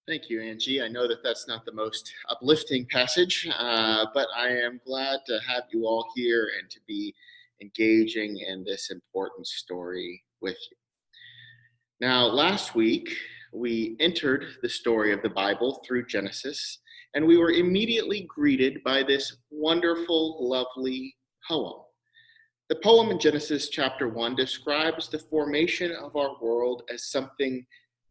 Thank you, Angie. I know that that's not the most uplifting passage, but I am glad to have you all here and to be engaging in this important story with you. Now, last week, we entered the story of the Bible through Genesis, and we were immediately greeted by this wonderful, lovely poem. The poem in Genesis chapter 1 describes the formation of our world as something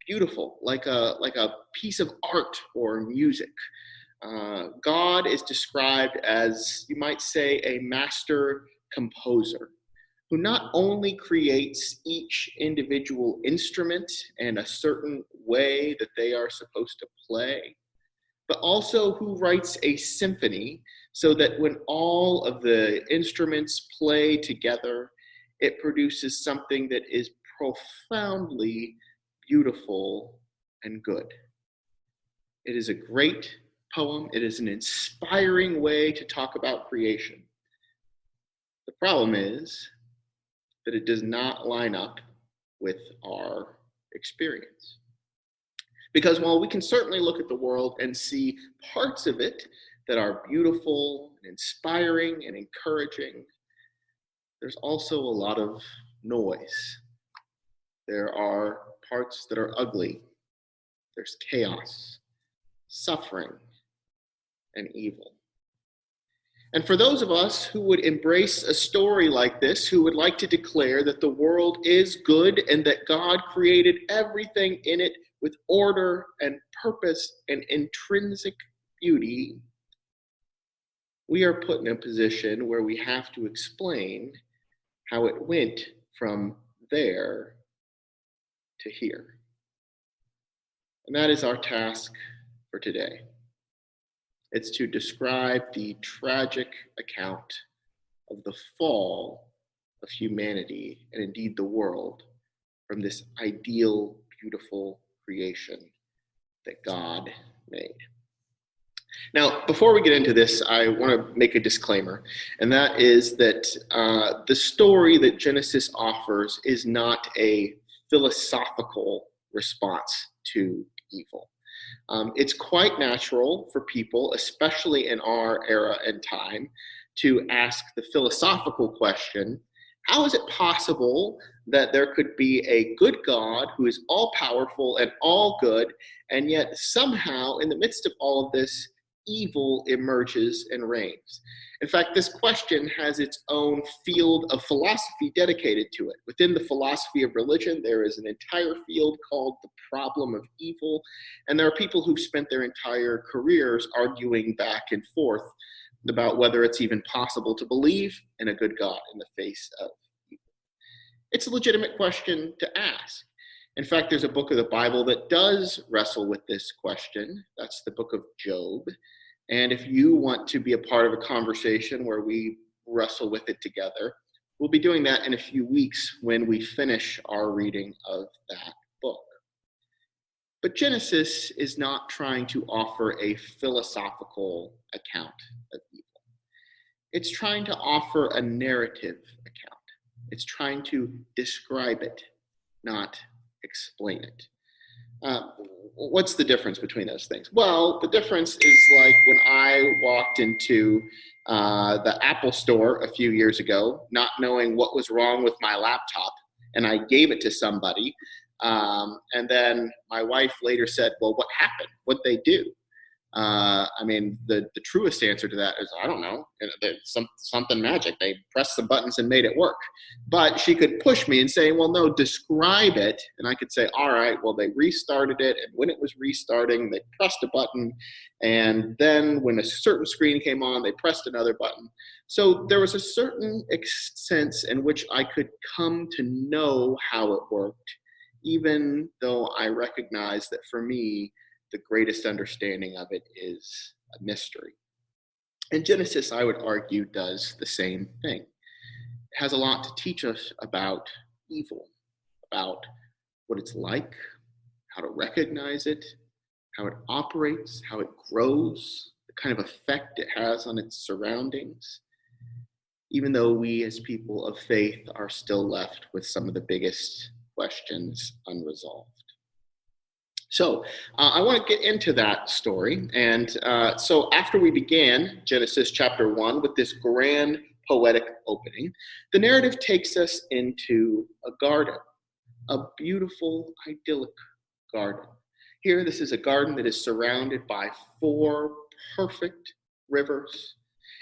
beautiful, like a piece of art or music. God is described as, you might say, a master composer who not only creates each individual instrument in a certain way that they are supposed to play, but also who writes a symphony so that when all of the instruments play together, it produces something that is profoundly beautiful and good. It is a great poem. It is an inspiring way to talk about creation. The problem is that it does not line up with our experience. Because while we can certainly look at the world and see parts of it that are beautiful and inspiring and encouraging, there's also a lot of noise. There are parts that are ugly. There's chaos, suffering, and evil. And for those of us who would embrace a story like this, who would like to declare that the world is good and that God created everything in it with order and purpose and intrinsic beauty, we are put in a position where we have to explain how it went from there to here. And that is our task for today. It's to describe the tragic account of the fall of humanity and indeed the world from this ideal, beautiful creation that God made. Now, before we get into this, I want to make a disclaimer, and that is that the story that Genesis offers is not a philosophical response to evil. It's quite natural for people, especially in our era and time, to ask the philosophical question, how is it possible that there could be a good God who is all-powerful and all good, and yet somehow in the midst of all of this, evil emerges and reigns? In fact, this question has its own field of philosophy dedicated to it. Within the philosophy of religion, there is an entire field called the problem of evil, and there are people who've spent their entire careers arguing back and forth about whether it's even possible to believe in a good God in the face of evil. It's a legitimate question to ask. In fact, there's a book of the Bible that does wrestle with this question. That's the book of Job. And if you want to be a part of a conversation where we wrestle with it together, we'll be doing that in a few weeks when we finish our reading of that book. But Genesis is not trying to offer a philosophical account of evil. It's trying to offer a narrative account. It's trying to describe it, not explain it. What's the difference between those things? Well, the difference is like when I walked into the Apple store a few years ago, not knowing what was wrong with my laptop, and I gave it to somebody, and then my wife later said, well, what happened? What'd they do? The truest answer to that is, I don't know. Something magic. They pressed some buttons and made it work. But she could push me and say, well, no, describe it. And I could say, all right, well, they restarted it. And when it was restarting, they pressed a button. And then when a certain screen came on, they pressed another button. So there was a certain sense in which I could come to know how it worked, even though I recognize that for me, the greatest understanding of it is a mystery. And Genesis, I would argue, does the same thing. It has a lot to teach us about evil, about what it's like, how to recognize it, how it operates, how it grows, the kind of effect it has on its surroundings, even though we as people of faith are still left with some of the biggest questions unresolved. So I want to get into that story. And so after we began Genesis chapter 1 with this grand poetic opening, the narrative takes us into a garden, a beautiful, idyllic garden. Here, this is a garden that is surrounded by 4 perfect rivers.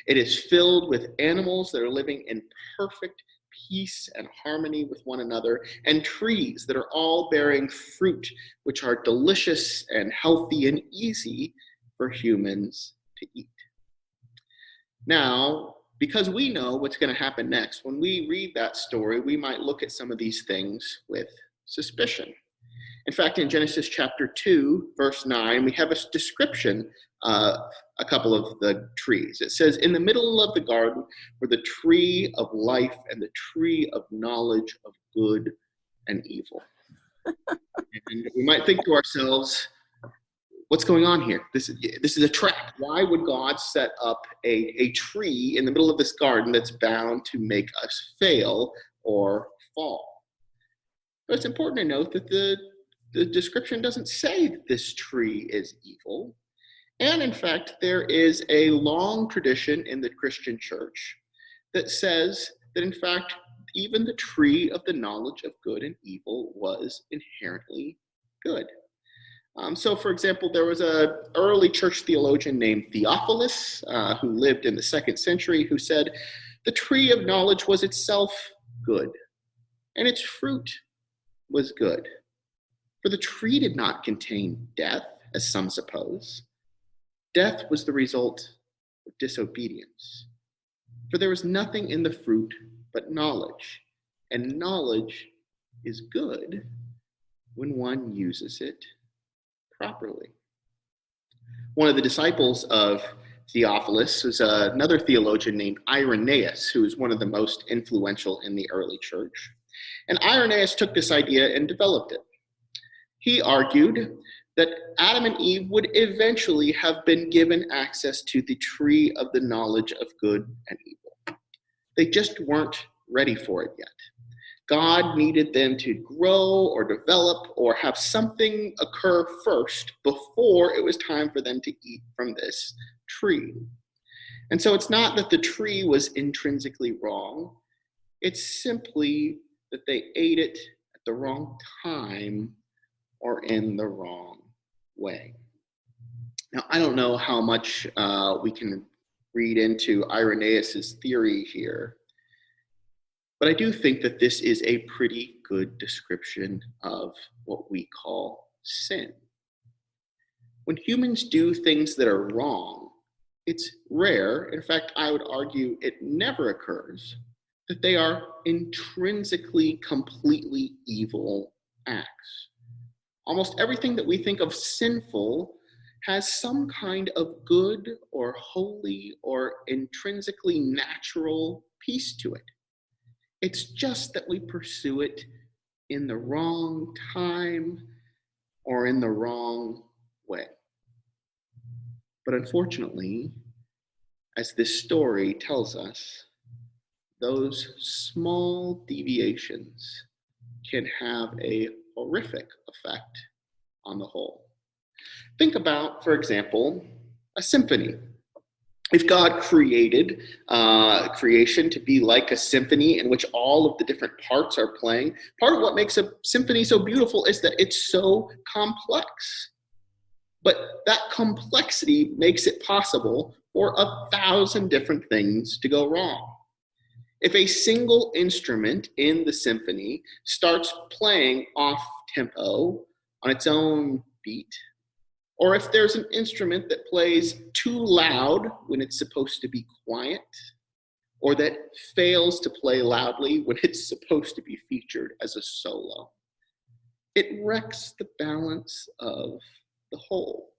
It is filled with animals that are living in perfect peace and harmony with one another, and trees that are all bearing fruit, which are delicious and healthy and easy for humans to eat. Now, because we know what's going to happen next, when we read that story, we might look at some of these things with suspicion. In fact, in Genesis chapter 2, verse 9, we have a description of a couple of the trees. It says, in the middle of the garden were the tree of life and the tree of knowledge of good and evil. And we might think to ourselves, what's going on here? This is a trap. Why would God set up a tree in the middle of this garden that's bound to make us fail or fall? But it's important to note that the description doesn't say that this tree is evil. And in fact, there is a long tradition in the Christian church that says that in fact, even the tree of the knowledge of good and evil was inherently good. So for example, there was an early church theologian named Theophilus who lived in the 2nd century who said, the tree of knowledge was itself good, and its fruit was good. For the tree did not contain death, as some suppose. Death was the result of disobedience. For there was nothing in the fruit but knowledge, and knowledge is good when one uses it properly. One of the disciples of Theophilus was another theologian named Irenaeus, who was one of the most influential in the early church. And Irenaeus took this idea and developed it. He argued that Adam and Eve would eventually have been given access to the tree of the knowledge of good and evil. They just weren't ready for it yet. God needed them to grow or develop or have something occur first before it was time for them to eat from this tree. And so it's not that the tree was intrinsically wrong. It's simply that they ate it at the wrong time or in the wrong way. Now, I don't know how much we can read into Irenaeus's theory here, but I do think that this is a pretty good description of what we call sin. When humans do things that are wrong, it's rare, in fact, I would argue it never occurs, that they are intrinsically, completely evil acts. Almost everything that we think of sinful has some kind of good or holy or intrinsically natural piece to it. It's just that we pursue it in the wrong time or in the wrong way. But unfortunately, as this story tells us, those small deviations can have a horrific effect on the whole. Think about, for example, a symphony. If God created creation to be like a symphony in which all of the different parts are playing, part of what makes a symphony so beautiful is that it's so complex. But that complexity makes it possible for 1,000 different things to go wrong. If a single instrument in the symphony starts playing off tempo on its own beat, or if there's an instrument that plays too loud when it's supposed to be quiet, or that fails to play loudly when it's supposed to be featured as a solo, it wrecks the balance of the whole.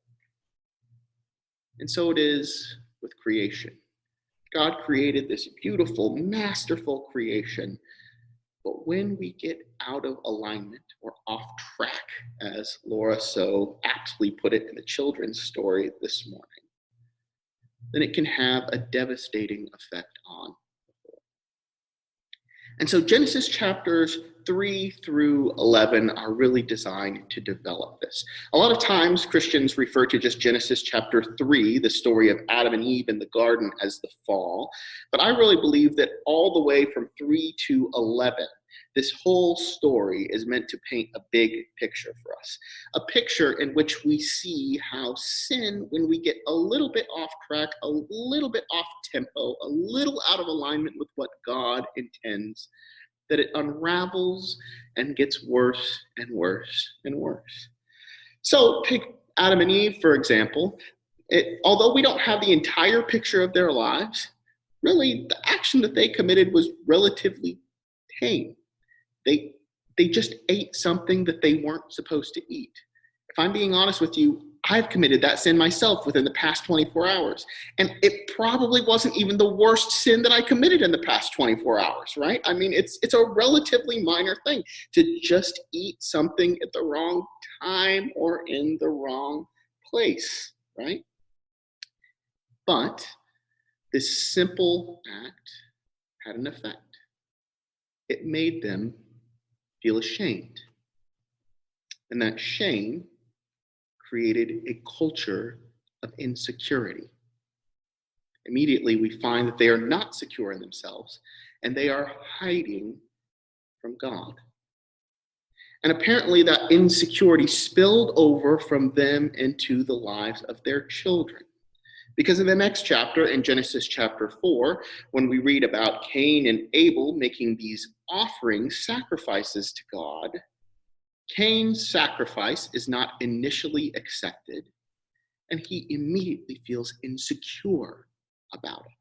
And so it is with creation. God created this beautiful, masterful creation, but when we get out of alignment or off track, as Laura so aptly put it in the children's story this morning, then it can have a devastating effect on the whole. And so Genesis chapters 3 through 11 are really designed to develop this. A lot of times Christians refer to just Genesis chapter 3, the story of Adam and Eve in the garden, as the fall. But I really believe that all the way from 3 to 11, this whole story is meant to paint a big picture for us. A picture in which we see how sin, when we get a little bit off track, a little bit off tempo, a little out of alignment with what God intends, that it unravels and gets worse and worse and worse. So take Adam and Eve, for example. Although we don't have the entire picture of their lives, really the action that they committed was relatively tame. They just ate something that they weren't supposed to eat. If I'm being honest with you, I've committed that sin myself within the past 24 hours. And it probably wasn't even the worst sin that I committed in the past 24 hours, right? I mean, it's a relatively minor thing to just eat something at the wrong time or in the wrong place, right? But this simple act had an effect. It made them feel ashamed. And that shame created a culture of insecurity. Immediately, we find that they are not secure in themselves, and they are hiding from God. And apparently that insecurity spilled over from them into the lives of their children. Because in the next chapter, in Genesis chapter 4, when we read about Cain and Abel making these offerings, sacrifices to God, Cain's sacrifice is not initially accepted, and he immediately feels insecure about it.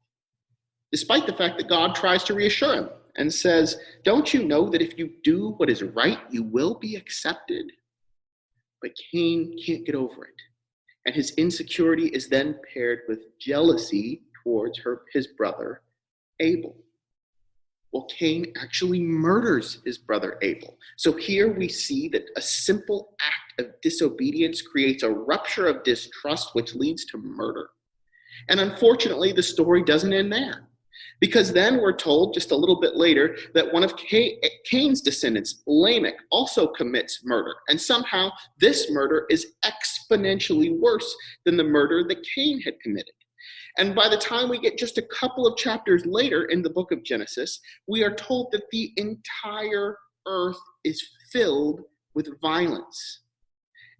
Despite the fact that God tries to reassure him and says, "Don't you know that if you do what is right, you will be accepted?" But Cain can't get over it. And his insecurity is then paired with jealousy towards his brother, Abel. Well, Cain actually murders his brother Abel. So here we see that a simple act of disobedience creates a rupture of distrust, which leads to murder. And unfortunately, the story doesn't end there. Because then we're told just a little bit later that one of Cain's descendants, Lamech, also commits murder. And somehow this murder is exponentially worse than the murder that Cain had committed. And by the time we get just a couple of chapters later in the book of Genesis, we are told that the entire earth is filled with violence.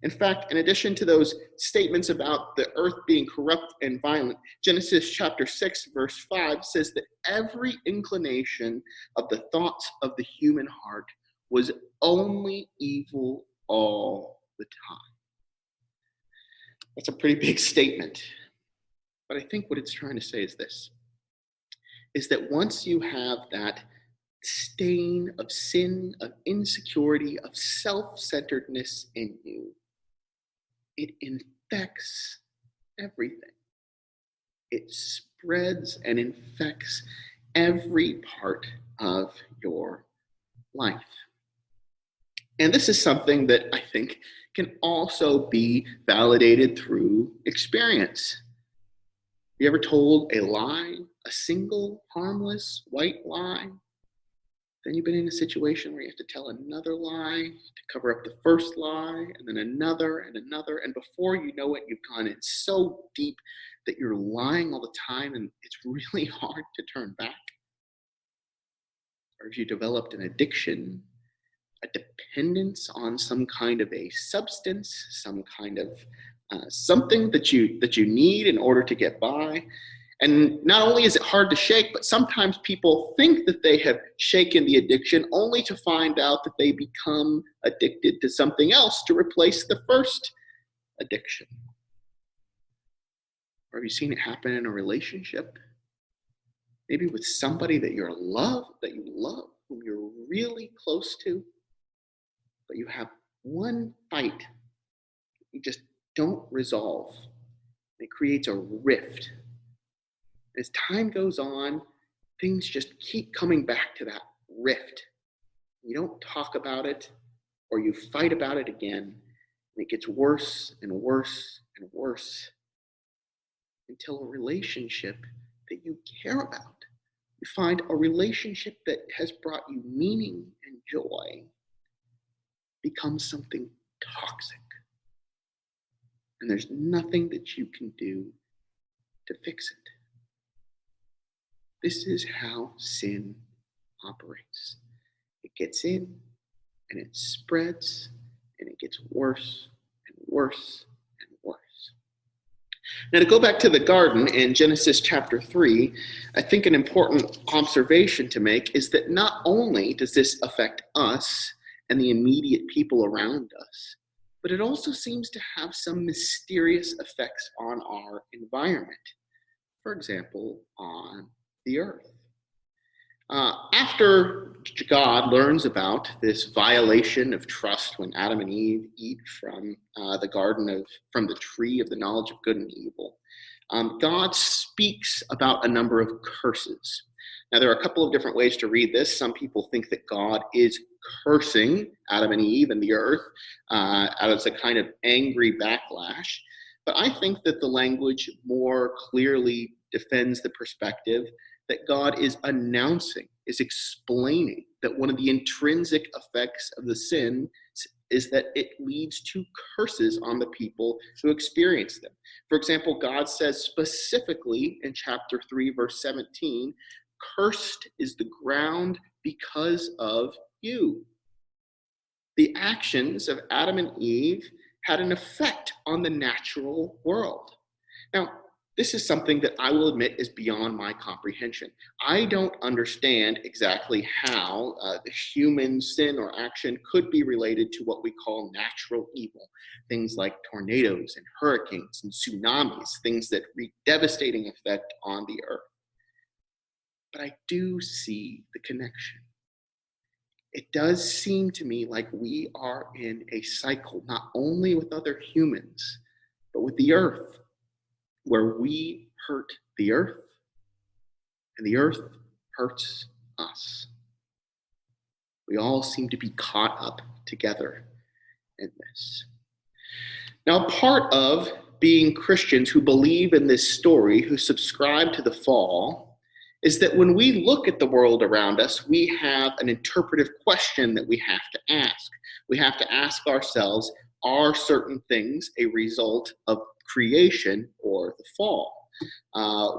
In fact, in addition to those statements about the earth being corrupt and violent, Genesis chapter 6, verse 5 says that every inclination of the thoughts of the human heart was only evil all the time. That's a pretty big statement. But I think what it's trying to say is this, is that once you have that stain of sin, of insecurity, of self-centeredness in you, it infects everything. It spreads and infects every part of your life. And this is something that I think can also be validated through experience. You ever told a lie, a single harmless white lie? Then you've been in a situation where you have to tell another lie to cover up the first lie, and then another and another. And before you know it, you've gone in so deep that you're lying all the time, and it's really hard to turn back. Or if you developed an addiction, a dependence on some kind of a substance, some kind of something that you need in order to get by. And not only is it hard to shake, but sometimes people think that they have shaken the addiction only to find out that they become addicted to something else to replace the first addiction. Or have you seen it happen in a relationship? Maybe with somebody that you love, whom you're really close to, but you have one fight you just don't resolve. It creates a rift. As time goes on, things just keep coming back to that rift. You don't talk about it, or you fight about it again, and it gets worse and worse and worse until a relationship that you care about you find a relationship that has brought you meaning and joy becomes something toxic. And there's nothing that you can do to fix it. This is how sin operates. It gets in and it spreads and it gets worse and worse and worse. Now, to go back to the garden in Genesis chapter 3, I think an important observation to make is that not only does this affect us and the immediate people around us, but it also seems to have some mysterious effects on our environment. For example, on the earth. After God learns about this violation of trust when Adam and Eve eat from from the tree of the knowledge of good and evil, God speaks about a number of curses. Now, there are a couple of different ways to read this. Some people think that God is cursing Adam and Eve and the earth as a kind of angry backlash. But I think that the language more clearly defends the perspective that God is announcing, is explaining that one of the intrinsic effects of the sin is that it leads to curses on the people who experience them. For example, God says specifically in chapter 3, verse 17, "Cursed is the ground because of you." The actions of Adam and Eve had an effect on the natural world. Now, this is something that I will admit is beyond my comprehension. I don't understand exactly how the human sin or action could be related to what we call natural evil. Things like tornadoes and hurricanes and tsunamis, things that wreak devastating effect on the earth. But I do see the connection. It does seem to me like we are in a cycle, not only with other humans, but with the earth, where we hurt the earth and the earth hurts us. We all seem to be caught up together in this. Now, part of being Christians who believe in this story, who subscribe to the fall, is that when we look at the world around us, we have an interpretive question that we have to ask. We have to ask ourselves, are certain things a result of creation or the fall?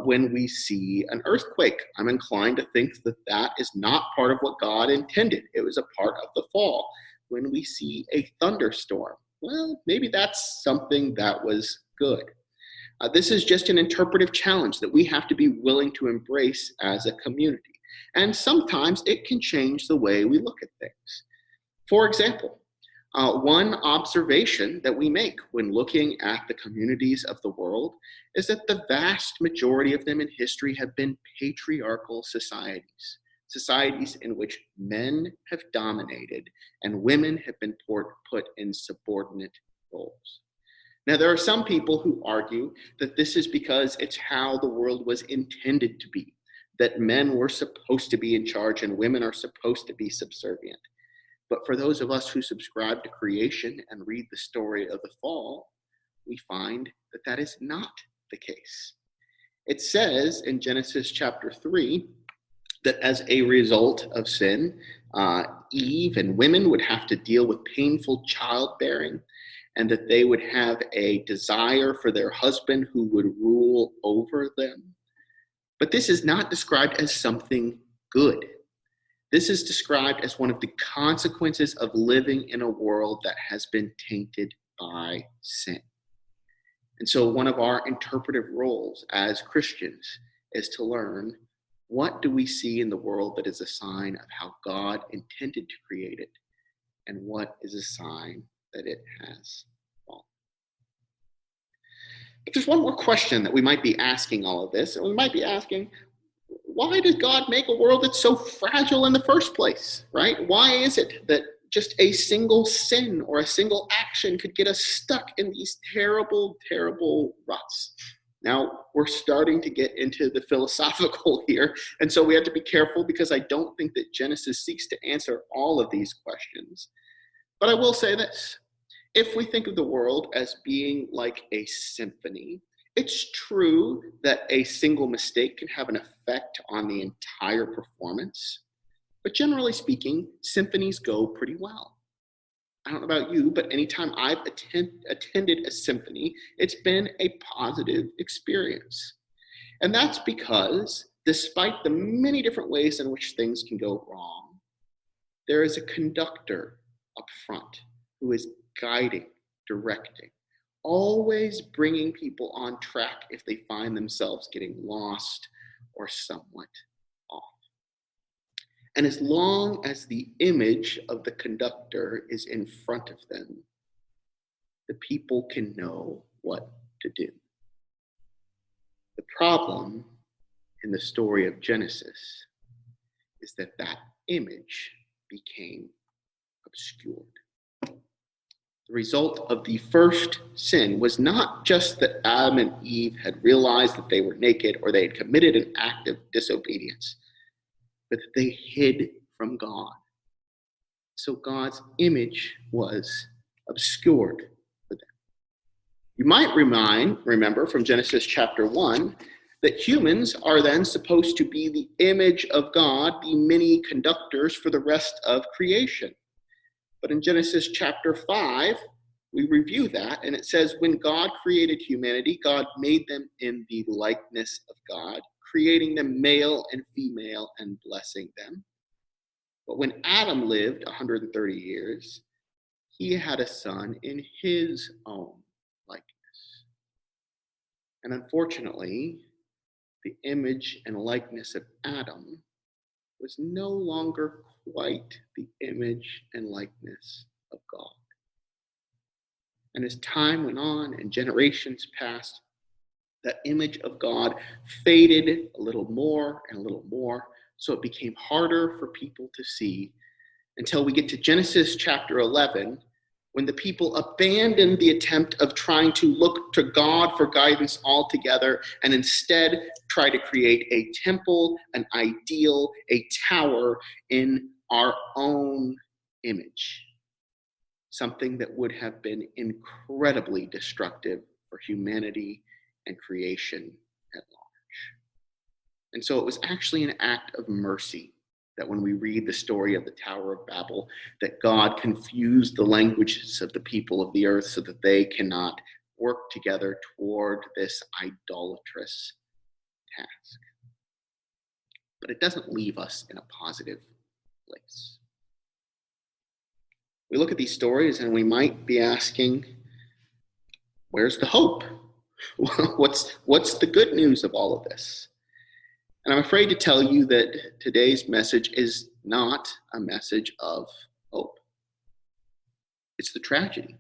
When we see an earthquake, I'm inclined to think that that is not part of what God intended. It was a part of the fall. When we see a thunderstorm, well, maybe that's something that was good. This is just an interpretive challenge that we have to be willing to embrace as a community. And sometimes it can change the way we look at things. For example, one observation that we make when looking at the communities of the world is that the vast majority of them in history have been patriarchal societies, societies in which men have dominated and women have been put in subordinate roles. Now, there are some people who argue that this is because it's how the world was intended to be, that men were supposed to be in charge and women are supposed to be subservient. But for those of us who subscribe to creation and read the story of the fall, we find that that is not the case. It says in Genesis chapter 3 that as a result of sin, Eve and women would have to deal with painful childbearing, and that they would have a desire for their husband who would rule over them. But this is not described as something good. This is described as one of the consequences of living in a world that has been tainted by sin. And so one of our interpretive roles as Christians is to learn, what do we see in the world that is a sign of how God intended to create it, and what is a sign that it has fallen? But there's one more question that we might be asking all of this, and we might be asking, why does God make a world that's so fragile in the first place, right? Why is it that just a single sin or a single action could get us stuck in these terrible, terrible ruts? Now, we're starting to get into the philosophical here, and so we have to be careful because I don't think that Genesis seeks to answer all of these questions. But I will say this. If we think of the world as being like a symphony, It's true that a single mistake can have an effect on the entire performance, but generally speaking, symphonies go pretty well. I don't know about you, but anytime I've attended a symphony, it's been a positive experience. And that's because, despite the many different ways in which things can go wrong, there is a conductor up front who is guiding, directing, always bringing people on track if they find themselves getting lost or somewhat off. And as long as the image of the conductor is in front of them, the people can know what to do. The problem in the story of Genesis is that that image became obscured. The result of the first sin was not just that Adam and Eve had realized that they were naked or they had committed an act of disobedience, but that they hid from God. So God's image was obscured for them. You might remember from Genesis chapter 1 that humans are then supposed to be the image of God, the many conductors for the rest of creation. But in Genesis chapter 5, we review that, and it says, when God created humanity, God made them in the likeness of God, creating them male and female and blessing them. But when Adam lived 130 years, he had a son in his own likeness. And unfortunately, the image and likeness of Adam was no longer quite the image and likeness of God. And as time went on and generations passed, that image of God faded a little more and a little more, so it became harder for people to see until we get to Genesis chapter 11, when the people abandoned the attempt of trying to look to God for guidance altogether and instead try to create a temple, an ideal, a tower in our own image. Something that would have been incredibly destructive for humanity and creation at large. And so it was actually an act of mercy that when we read the story of the Tower of Babel, that God confused the languages of the people of the earth so that they cannot work together toward this idolatrous task. But it doesn't leave us in a positive place. We look at these stories and we might be asking, where's the hope? What's the good news of all of this? And I'm afraid to tell you that today's message is not a message of hope. It's the tragedy.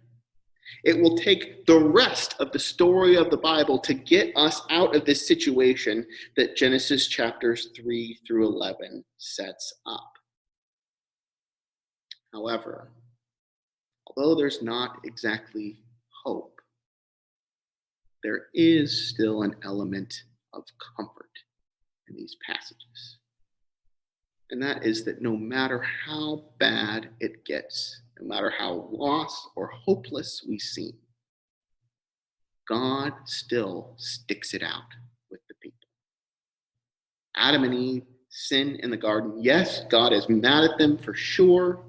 It will take the rest of the story of the Bible to get us out of this situation that Genesis chapters 3 through 11 sets up. However, although there's not exactly hope, there is still an element of comfort in these passages. And that is that no matter how bad it gets, no matter how lost or hopeless we seem, God still sticks it out with the people. Adam and Eve sin in the garden. Yes, God is mad at them for sure,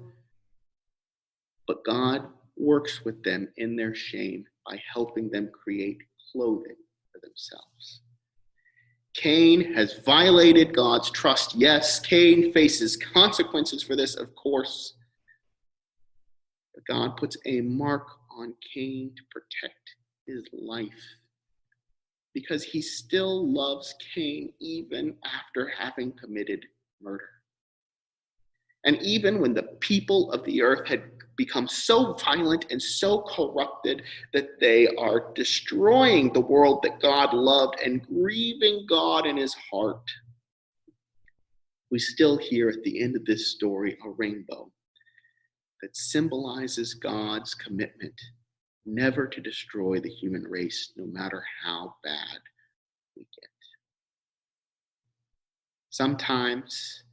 but God works with them in their shame by helping them create clothing for themselves. Cain has violated God's trust. Yes, Cain faces consequences for this, of course. But God puts a mark on Cain to protect his life because he still loves Cain even after having committed murder. And even when the people of the earth had become so violent and so corrupted that they are destroying the world that God loved and grieving God in his heart, we still hear at the end of this story a rainbow that symbolizes God's commitment never to destroy the human race, no matter how bad we get. Sometimes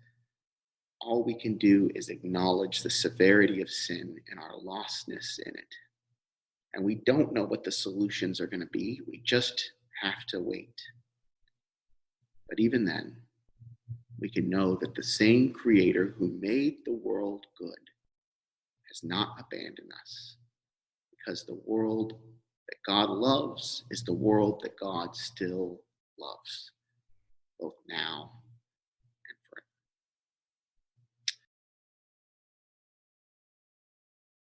all we can do is acknowledge the severity of sin and our lostness in it. And we don't know what the solutions are going to be. We just have to wait. But even then, we can know that the same Creator who made the world good has not abandoned us, because the world that God loves is the world that God still loves, both now